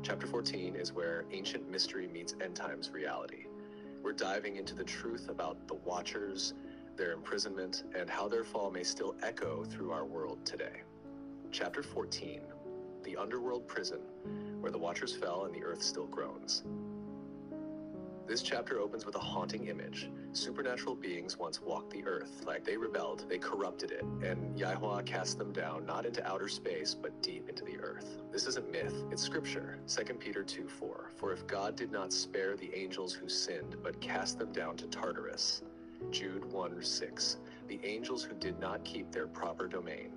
Chapter 14 is where ancient mystery meets end times reality. We're diving into the truth about the Watchers, their imprisonment, and how their fall may still echo through our world today. Chapter 14, the underworld prison, where the Watchers fell and the earth still groans. This chapter opens with a haunting image. Supernatural beings once walked the earth. Like they rebelled, they corrupted it, and Yahweh cast them down, not into outer space, but deep into the earth. This isn't myth, it's scripture. 2 Peter 2:4. For if God did not spare the angels who sinned, but cast them down to Tartarus. Jude 1:6. The angels who did not keep their proper domain,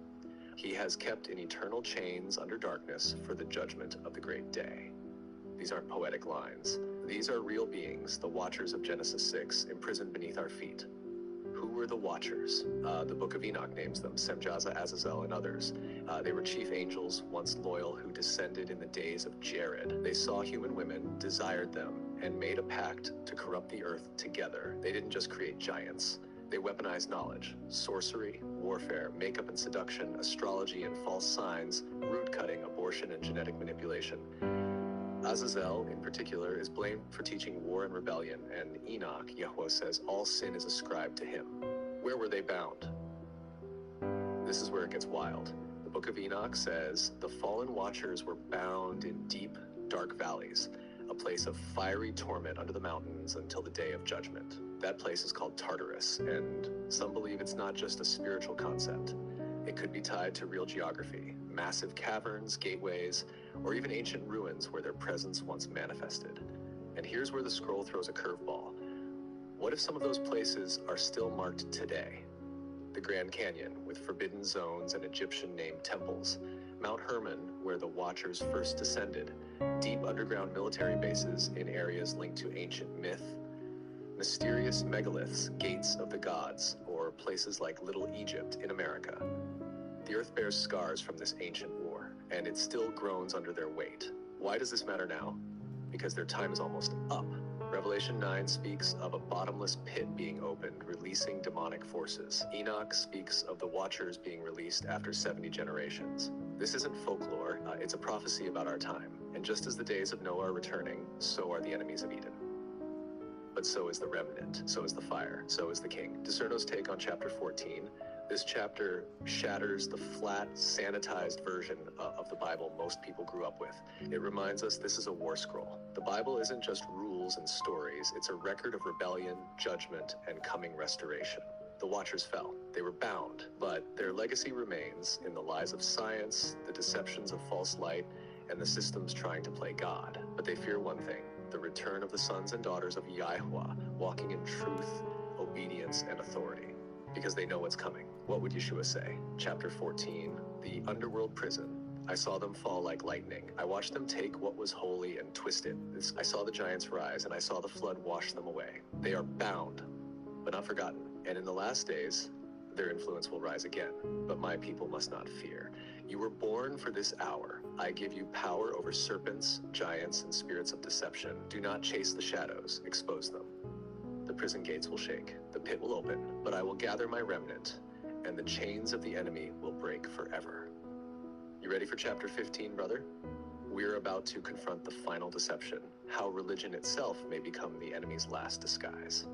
he has kept in eternal chains under darkness for the judgment of the great day. These aren't poetic lines. These are real beings, the Watchers of Genesis 6, imprisoned beneath our feet. Who were the Watchers? The Book of Enoch names them, Semjaza, Azazel, and others. They were chief angels, once loyal, who descended in the days of Jared. They saw human women, desired them, and made a pact to corrupt the earth together. They didn't just create giants. They weaponized knowledge, sorcery, warfare, makeup and seduction, astrology and false signs, root cutting, abortion, and genetic manipulation. Azazel, in particular, is blamed for teaching war and rebellion, and Enoch, Yahweh says, all sin is ascribed to him. Where were they bound? This is where it gets wild. The Book of Enoch says, the fallen Watchers were bound in deep, dark valleys, a place of fiery torment under the mountains until the day of judgment. That place is called Tartarus, and some believe it's not just a spiritual concept. It could be tied to real geography, massive caverns, gateways, or even ancient ruins where their presence once manifested. And here's where the scroll throws a curveball. What if some of those places are still marked today? The Grand Canyon, with forbidden zones and Egyptian-named temples. Mount Hermon, where the Watchers first descended. Deep underground military bases in areas linked to ancient myth. Mysterious megaliths, gates of the gods, or places like Little Egypt in America. The earth bears scars from this ancient war, and it still groans under their weight. Why does this matter now? Because their time is almost up. Revelation 9 speaks of a bottomless pit being opened, releasing demonic forces. Enoch speaks of the Watchers being released after 70 generations. This isn't folklore, it's a prophecy about our time. And just as the days of Noah are returning, so are the enemies of Eden. But so is the remnant, so is the fire, so is the king. Discerno's take on chapter 14. This chapter shatters the flat, sanitized version of the Bible most people grew up with. It reminds us this is a war scroll. The Bible isn't just rules and stories, it's a record of rebellion, judgment, and coming restoration. The Watchers fell. They were bound, but their legacy remains in the lies of science, the deceptions of false light, and the systems trying to play God. But they fear one thing, the return of the sons and daughters of Yahweh, walking in truth, obedience, and authority. Because they know what's coming. What would Yeshua say? Chapter 14, the underworld prison. I saw them fall like lightning. I watched them take what was holy and twist it. I saw the giants rise, and I saw the flood wash them away. They are bound, but not forgotten. And in the last days, their influence will rise again. But my people must not fear. You were born for this hour. I give you power over serpents, giants, and spirits of deception. Do not chase the shadows, expose them. The prison gates will shake, the pit will open, but I will gather my remnant, and the chains of the enemy will break forever. You ready for chapter 15, brother? We're about to confront the final deception, how religion itself may become the enemy's last disguise.